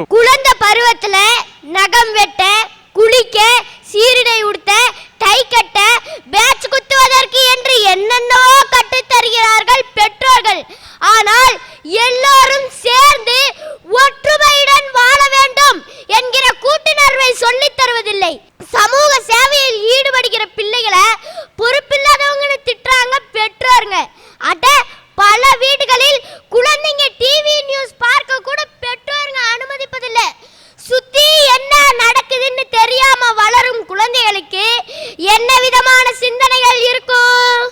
குழந்தை பருவத்துல நகம் வெட்ட, குளிக்க, சீருடை உடுத்த, டை கட்ட, பேட்ச் குத்துவதற்கு என்று என்னென்னவோ கற்றுத் தருகிறார்கள் பெற்றோர்கள். ஆனால் எல்லோரும் சேர்ந்து ஒற்றுமையுடன் வாழ வேண்டும் என்கிற கூட்டுணர்வை சொல்லித் தருவதில்லை. சமூக சேவையில் ஈடுபடுகிற பிள்ளைகளை பொறுப்பில்லாதவங்கன்னு திட்டுறாங்க பெற்றோருங்க. அட பல வீடுகளில் குழந்தைங்க டிவி நியூஸ் பார்க்க கூட பெற்றோருங்க அனுமதிப்பதில்லை. சுத்தி என்ன நடக்குதுன்னு தெரியாம வளரும் குழந்தைகளுக்கு என்ன விதமான சிந்தனைகள் இருக்கும்?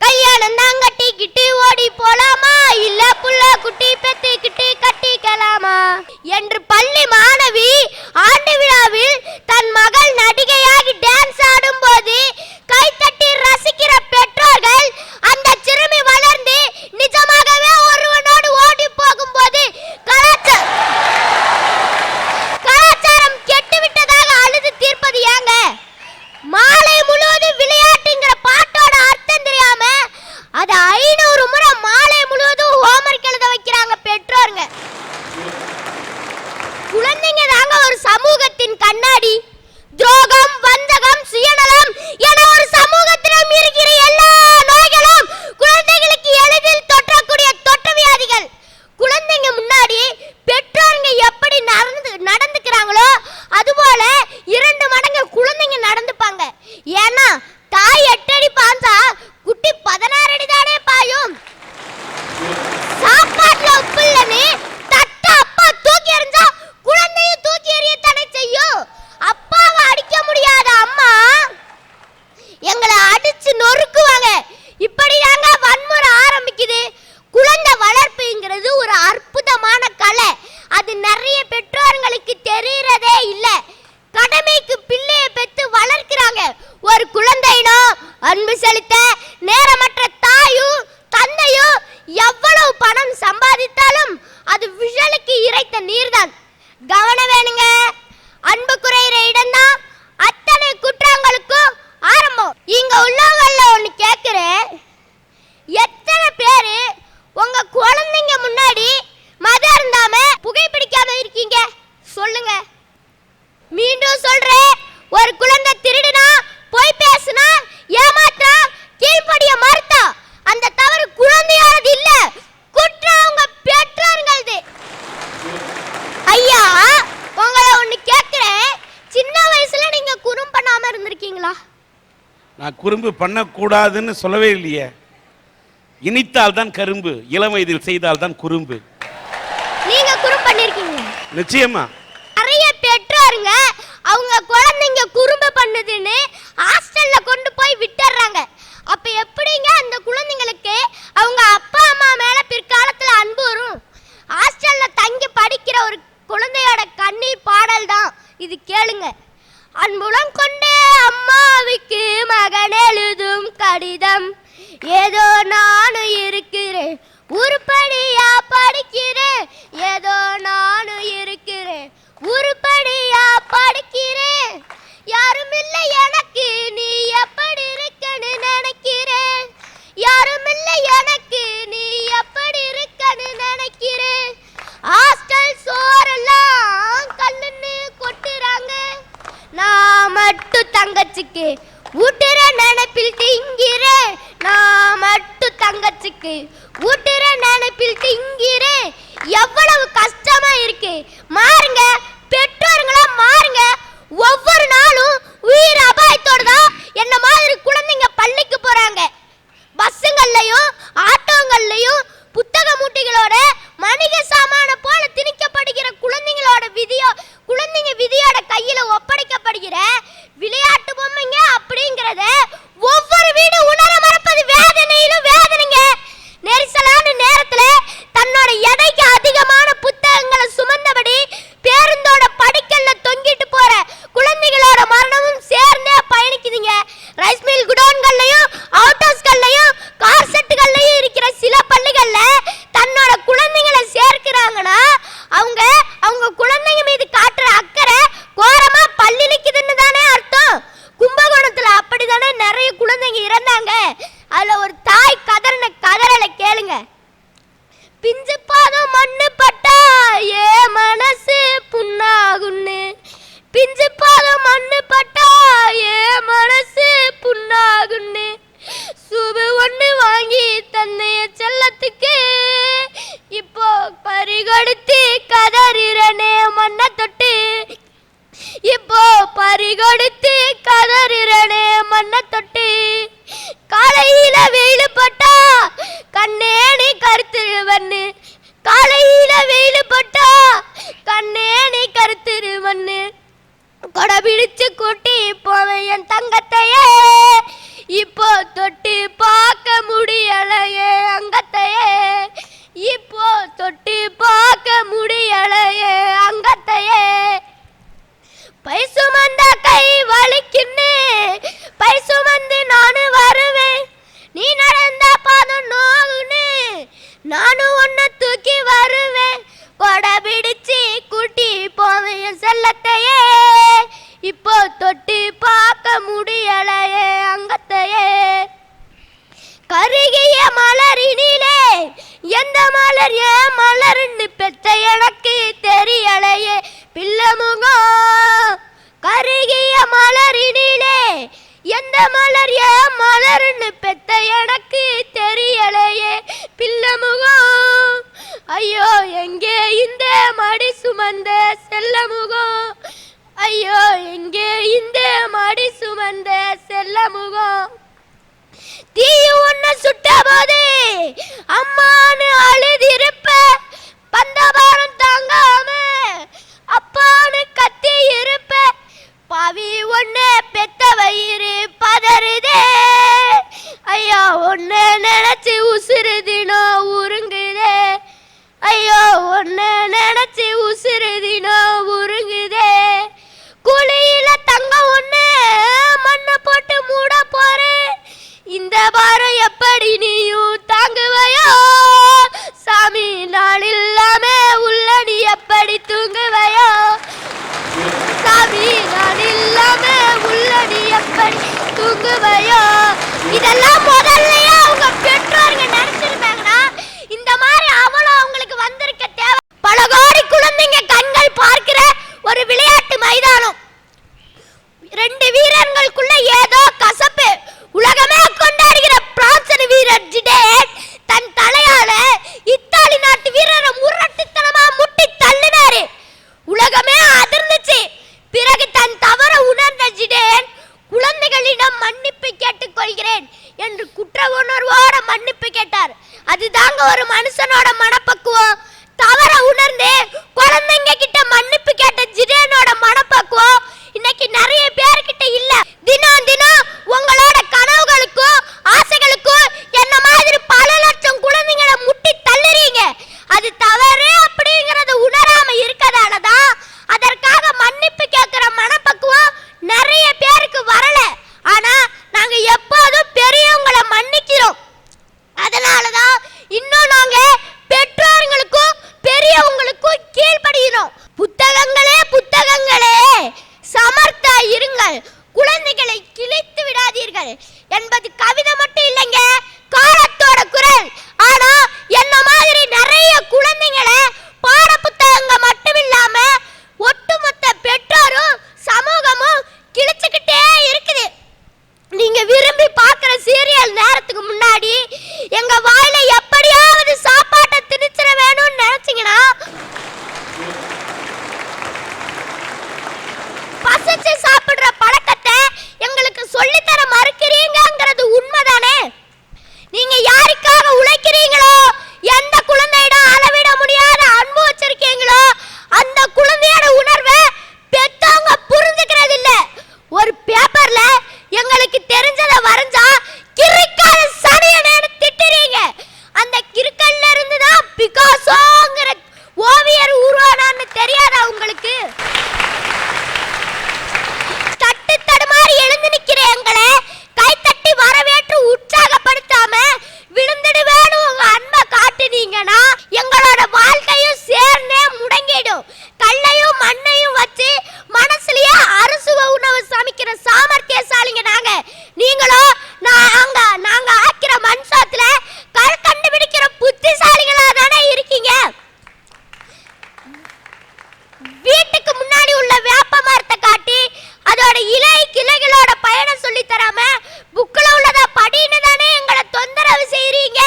கல்யாணம் தான் கட்டிக்கிட்டு ஓடி போலாமா, இல்ல புள்ள குட்டி பெத்துக்கிட்டு கட்டிக்கலாமா என்று பள்ளி மாணவி ஆண்டு விழாவில் தன் மகள் நடிகையாகி டான்ஸ் ஆடும் போது கைத்தட்டி ரசிக்கிற பெற்றோர்கள் அந்த சிறுமி வளர்ந்து நிஜமாகவே ஒருவனோடு ஓடி போகும்போது கலாச்சாரம் கெட்டுவிட்டதாக அழுது தீர்ப்பது ஏங்க? மாலை முழுவதும் விளையாட்டுங்கிற பாட்டோட அர்த்தம் தெரியாம அது 500 முறை மாலை முழுவதும் ஹோம்வொர்க் எழுத வைக்கிறாங்க பெற்றோருங்க. குழந்தைங்க தாங்க ஒரு சமூகத்தின் கண்ணாடி. துரோகம், வஞ்சகம், சுயநலம் என ஒரு சமூகத்திலும் இருக்கிற எல்லா நோய்களும் குழந்தைகளுக்கு எளிதில் தொற்றக்கூடிய தொற்று வியாதிகள். குழந்தைங்க முன்னாடி பெற்றோருங்க எப்படி நடந்துக்கிறாங்களோ அதுபோல 2 மடங்கு குழந்தைங்க நடந்துப்பாங்க. ஏன்னா தாய் 8 அடி பாஞ்சா குட்டி 16 அடி தானே பாயும். சாப்பாட்டுல உப்பு இல்லன்னு தட்ட அப்பா தூக்கி எறிஞ்சா குழந்தையும் தூக்கி எறியத்தானே செய்யும். அப்பாவை அடிக்க முடியாத அம்மா எங்களை அடிச்சு நொறுக்குவாங்க. இப்படிதாங்க வன்முறை ஆரம்பிக்குது. குழந்தை வளர்ப்புங்கிறது ஒரு அற்புதமான கலை. அது நிறைய பெற்றோர்களுக்கு தெரியறதே இல்லை. கடமைக்கு பிள்ளையை பெற்று வளர்க்கிறாங்க. ஒரு குழந்தைனோ அன்பு செலுத்த நேரமற்ற தாயும் தந்தையும் எவ்வளவு பணம் சம்பாதித்தாலும் அது விஷலுக்கு இறைத்த நீர்தான். கவனம் வேணுங்க. அன்பு குறையிற இடம்தான் அத்தனை குற்றங்களுக்கும் ஆரம்பம். இங்க உள்ளவங்கள ஒண்ணு கேட்கிறேன், எத்தனை பேரு உங்க குழந்தைங்க முன்னாடி மதம் இருந்தாம புகைப்பிடிக்காம இருக்கீங்க? சொல்லுங்க. மீண்டும் சொல்றேன், ஒரு குழந்தை திருடுனா, போய் பேசுனா, ஏமாற்றா, கீழ்ப்படிய மறுத்தா அந்த தவறு குழந்தையோடது இல்ல, குற்றம் உங்க பெற்றோர்களது. ஐயா உங்களை ஒண்ணு கேட்கிறேன், சின்ன வயசுல நீங்க குறும்பு பண்ணாம இருந்திருக்கீங்களா? நான் குறும்பு பண்ணக்கூடாதுன்னு சொல்லவே இல்லையே. இனித்தால் தான் கரும்பு, இளம் வயதில் செய்தால் தான் குறும்பு. நீங்க குறும்பு பண்ணிருக்கீங்க? நிச்சயமா. நிறைய பெற்றோருங்க அவங்க குழந்தைங்க குறும்பு பண்ணுதுன்னு ஹாஸ்டல்ல கொண்டு போய் விட்டுறாங்க. அப்ப எப்படிங்க அந்த குழந்தைங்களுக்கு அவங்க அப்பா அம்மா மேல பிற்காலத்துல அன்பு வரும்? ஹாஸ்டல்ல தங்கி படிக்கிற ஒரு குழந்தையோட கண்ணீர் பாடல் தான் இது, கேளுங்க. அன்புலம் கொண்டே அம்மாவுக்கு மகன் எழுதும் கடிதம், ஏதோ நானும் இருக்கிறேன் உருப்படியா படிக்கிறேன், ஏதோ நானும் இருக்கிறேன் உருப்படியா படிக்கிறேன், யாரும் இல்லை எனக்கு நீ எப்படி இருக்கன்னு நினைக்கிறேன், யாரும் இல்லை எனக்கு நீ எப்படி இருக்கன்னு நினைக்கிறேன், ஹாஸ்டல் சோறெல்லாம் கல்லுன்னு கொட்டுறாங்க, நான் மட்டும் தங்கச்சிக்கு ஊட்டுற நினைப்பில் திங்கிறேன், நான் மட்டும் தங்கச்சிக்கு ஊட்டுற நினைப்பில் திங்கிறேன். எவ்வளவு கஷ்டமா இருக்கு மாறுங்க, பெற்றோர்களா மாறுங்க. ஒவ்வொரு நாளும் உயிர் அபாயத்தோட தான் என்ன மாதிரி குழந்தைங்க பள்ளிக்கு போறாங்க. பஸ்ஸுங்கள்லயும் ஆட்டோங்கள்லயும் புத்தக மூட்டைகளோட மளிக சாமான போல திணிக்கப்படுகிற குழந்தைங்க விதியோட கையில ஒப்படைக்கப்படுகிற விளையாட்டு பொம்மைங்க அப்படிங்கறத ஒவ்வொரு வீடு உணர மறப்பது வேதனையிலும் வேதனைங்க. நெரிசலான நேரத்துல தன்னோட எடைக்கு அதிகமான புத்தகங்களை சுமந்தபடி உள்ளத்தையே, இப்போ தொட்டு பார்க்க முடியலையே அங்கத்தையே. கருகிய மலரினிலே எந்த மலர் ஏன் மலர்னு பெத்த எனக்கு தெரியலையே பிள்ளை முகம். கருகிய மலரினிலே எந்த மலர் ஏன் மலர்னு பெத்த எனக்கு தெரியலையே பிள்ளை முகம். ஐயோ எங்கே இந்த மடி சுமந்த செல்ல முகம். ஐயோ எங்கே இந்த மடி சுமந்த செல்ல முகம். தீ ஒன்னு சுட்ட போது அம்மானு அழுதிருப்ப, பந்தபாரம் தாங்காம அப்பானு கத்தி இருப்ப. பாவி ஒன்னு பெத்த வயிறு பதறுதே, ஐயோ ஒன்னு நினைச்சு உசுறு தினம் உருங்குதே. ஐயோ ஒன்னு நினைச்சு உசுறு தினம் உருங்குதே. குழியில தங்க ஒண்ணு மண்ணை போட்டு மூட போறேன், இந்த பாரம் எப்படி நீயும் தாங்குவையோ சாமி. நான் இல்லாம உள்ள நீ எப்படி தூங்குவையோ சாமி. நான் இல்லாம உள்ள நீ எப்படி தூங்குவையோ. இதெல்லாம் முதல்லயே அவங்க பெற்றோருங்க நினைச்சிருப்பாங்கன்னா இந்த மாதிரி அவளும் அவங்களுக்கு வந்திருக்க தேவை. பல கோடி குழந்தைங்க கண்கள் பார்க்கிற ஒரு விளையாட்டு மைதானம். ரெண்டு வீரர்களுக்குள்ள ஏதோ கசப்பு. உலகமே கொண்டாடுகிற பிரான்சன் வீரர் ஜிடேன் தன் தலையால இத்தாலி நாட்டு வீரரை முரட்டுத்தனமா முட்டி தள்ளினாரு. உலகமே அதிர்ந்துச்சு. பிறகு தன் தவற உணர்ந்த ஜிடேன் குழந்தைகளிடம் மன்னிப்பு கேட்டுக் கொள்கிறேன் என்று குற்ற உணர்வோட மன்னிப்பு கேட்டார். அதுதாங்க ஒரு மனுஷனோட மனப்பக்குவம். தவற உணர்ந்து குழந்தைங்க கிட்ட மன்னிப்பு கேட்ட ஜிடேனோட மனப்பக்குவம் இன்னைக்கு நிறைய பேர்கிட்ட இல்ல. தினம் தினம் உங்களோட கனவுகளுக்கும் ஆசைகளுக்கும் என்ன மாதிரி பல லட்சம் குழந்தைங்களை முட்டி தள்ளுறீங்க. அது தவறு அப்படிங்கறத உணராம இருக்கதாலதான் அதற்காக மன்னிப்பு கேட்கிற மனப்பக்குவம் நிறைய பேருக்கு வரல. ஆனா நாங்க எப்போதும் பெரியவங்களை மன்னிக்கிறோம். அதனாலதான் இன்னும் நாங்க பெற்றோர்களுக்கும் பெரியவங்களுக்கும் கீழ்ப்படுகிறோம். புத்தகங்களே புத்தகங்களே சமர்த்தா இருங்கள், குழந்தைகளை கிழித்து விடாதீர்கள் என்பது கவிதை மட்டும் இல்லைங்க, காலத்தோட குரல். ஆனா என்ன மாதிரி நிறைய குழந்தைங்களை பாட புத்தகங்க மட்டும் இல்லாம ஒட்டுமொத்த பெற்றோரும் சமூகமும் கிழிச்சுக்கிட்டே இருக்குது. நீங்க விரும்பி பார்க்கிற சீரியல் நேரத்துக்கு முன்னாடி எங்க வாயில எப்படியாவது சாப்பாட்டை திணிச்சிட வேணும்னு நினைச்சீங்கன்னா பசிச்சு சாப்பிடுற பழக்கத்தை எங்களுக்கு சொல்லித்தர மறுக்கிறீங்கிறது உண்மைதானே? நீங்க யாருக்காக உழைக்கிறீங்களோ, எந்த குழந்தையிடம் அளவிட முடியாத அன்பு வச்சிருக்கீங்களோ அந்த குழந்தையோட உணர்வை பெத்தவங்க புரிஞ்சுக்கிறது இல்ல. ஒரு பேப்பர்ல எங்களுக்கு தெரிஞ்சதை வரைஞ்சா கிறுக்காத சனியனேன்னு திட்டுறீங்க. அந்த கிறுக்கல்ல இருந்து தான் பிகாசோங்கிற ஓவியர் உருவானான்னு தெரியாதா உங்களுக்கு? தட்டு தடுமாறி எழுந்து நிக்கிற எங்களை கைத்தட்டி வரவேற்று உற்சாகப்படுத்தாம விழுந்துடுவேன்னு உங்க அன்பை காட்டுனீங்கன்னா எங்களோட வாழ்க்கையும் சேர்ந்தே முடங்கிடும். கல்லையும் மண்ணையும் வச்சு மனசுலயே அறுசுவ உணவு சமைக்கிற சாமர்த்தியசாலிங்க நாங்க. நீங்களோ நாங்க ஆக்கிற மண் சோத்துல கல் கண்டுபிடிக்கிற புத்திசாலிகளா தானே இருக்கீங்க. வீட்டுக்கு முன்னாடி உள்ள வேப்ப மரத்தை காட்டி அதோட இலை கிளைகளோட பயணம் சொல்லி தராம புக்ல உள்ளதா படின்னு தானே எங்களை தொந்தரவு செய்றீங்க.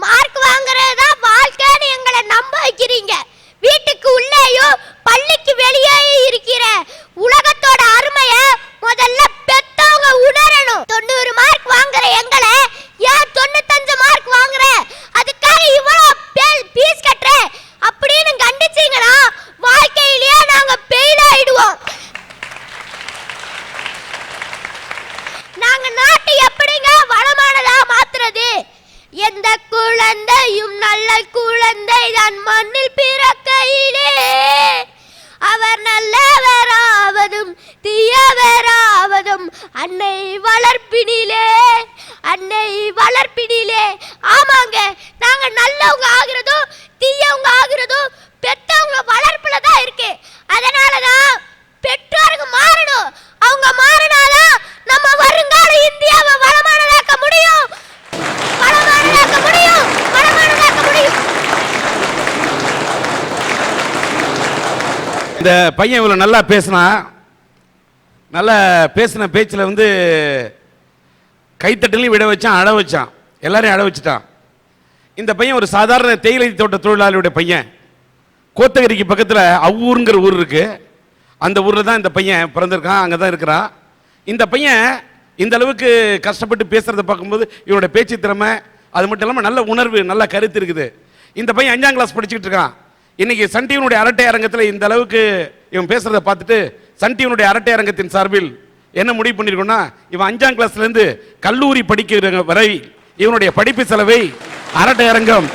மார்க் வாங்குறதா வாழ்க்கைன்னு எங்களை நம்ப வைக்கிறீங்க. வீட்டுக்கு உள்ளேயும் பள்ளிக்கு வெளியே இருக்கிற உலகத்தோட அருமைய முதல்ல பெத்தவங்க உணரணும். 90 மார்க் வாங்குற எங்களை ஏன் 95 மார்க் வாங்குற, அதுக்காக இவ்வளவு பீஸ் கட்டுற அப்படின்னு கண்டிச்சீங்கன்னா வாழ்க்கையிலேயே நாங்க பெயில் ஆயிடுவோம். நாங்க நாட்டை எப்படிங்க வளமானதா மாத்துறது? எந்த குழந்தையும் நல்ல குழந்தை தான் மண்ணில் பிறக்கையிலே அவர் நல்லவராவதும் தீயவராவதும் அன்னை வளர்ப்பினிலே, அன்னை வளர்ப்பினிலே. ஆமாங்க, நாங்க நல்லவங்க ஆகிறதும் தீயவங்க ஆகிறதும் பெத்தவங்க வளர்ப்புல தான் இருக்கு. இந்த பையன் இவ்வளோ நல்லா பேசினான். நல்லா பேசின பேச்சில் வந்து கைத்தட்டலையும் விட வச்சான், அழ வச்சான், எல்லாரையும் அழ வச்சுட்டான். இந்த பையன் ஒரு சாதாரண தேயிலை தோட்ட தொழிலாளியுடைய பையன். கோத்தகிரிக்கு பக்கத்தில் அவ்வூருங்கிற ஊர் இருக்கு. அந்த ஊரில் தான் இந்த பையன் பிறந்திருக்கான், அங்கே தான் இருக்கிறான். இந்த பையன் இந்த அளவுக்கு கஷ்டப்பட்டு பேசுறத பார்க்கும்போது இவனோட பேச்சு திறமை, அது மட்டும் இல்லாமல் நல்ல உணர்வு, நல்ல கருத்து இருக்குது. இந்த பையன் 5ஆம் கிளாஸ் படிச்சுக்கிட்டு இருக்கான். இன்னைக்கு சன் டிவியினுடைய அரட்டை அரங்கத்தில் இந்த அளவுக்கு இவன் பேசுறத பார்த்துட்டு சன் டிவியினுடைய அரட்டை அரங்கத்தின் சார்பில் என்ன முடிவு பண்ணிருக்கோம்னா, இவன் 5ஆம் கிளாஸ்லேருந்து கல்லூரி படிக்கிற வரை இவனுடைய படிப்பு செலவை அரட்டை அரங்கம்,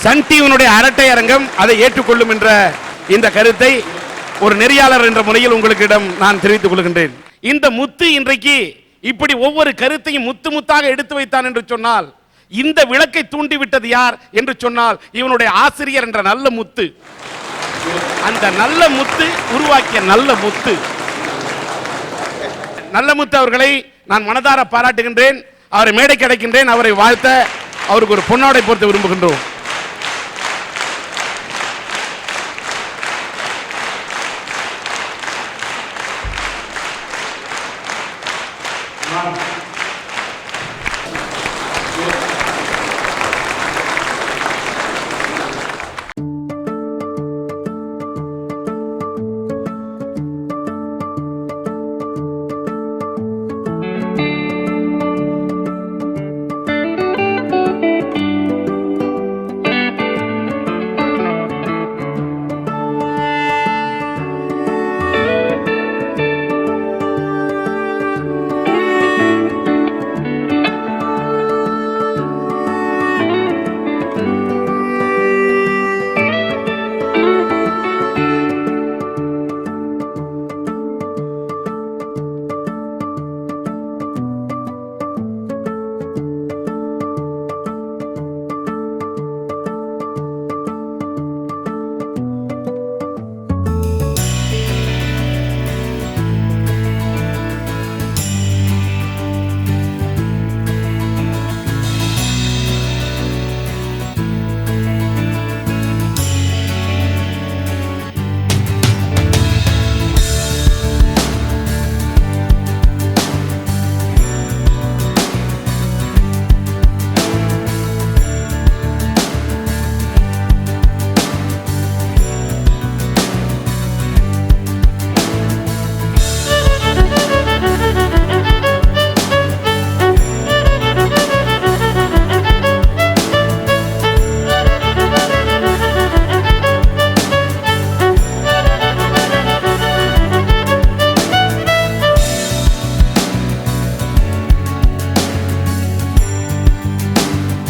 சன் டிவியினுடைய அரட்டை அரங்கம் அதை ஏற்றுக்கொள்ளும் என்ற இந்த கருத்தை ஒரு நெறியாளர் என்ற முறையில் உங்களுக்கிடம் நான் தெரிவித்துக் கொள்கின்றேன். இந்த முத்து இன்றைக்கு இப்படி ஒவ்வொரு கருத்தையும் முத்து முத்தாக எடுத்து வைத்தான் என்று சொன்னால், இந்த விளக்கை தூண்டிவிட்டது யார் என்று சொன்னால் இவனுடைய ஆசிரியர் என்ற நல்ல முத்து. அந்த நல்ல முத்து உருவாக்கிய நல்ல முத்து. நல்ல முத்து அவர்களை நான் மனதார பாராட்டுகின்றேன். அவரை மேடை கிடைக்கின்றேன். அவரை வாழ்த்த அவருக்கு ஒரு பொன்னாடை போர்த்த விரும்புகின்றோம்.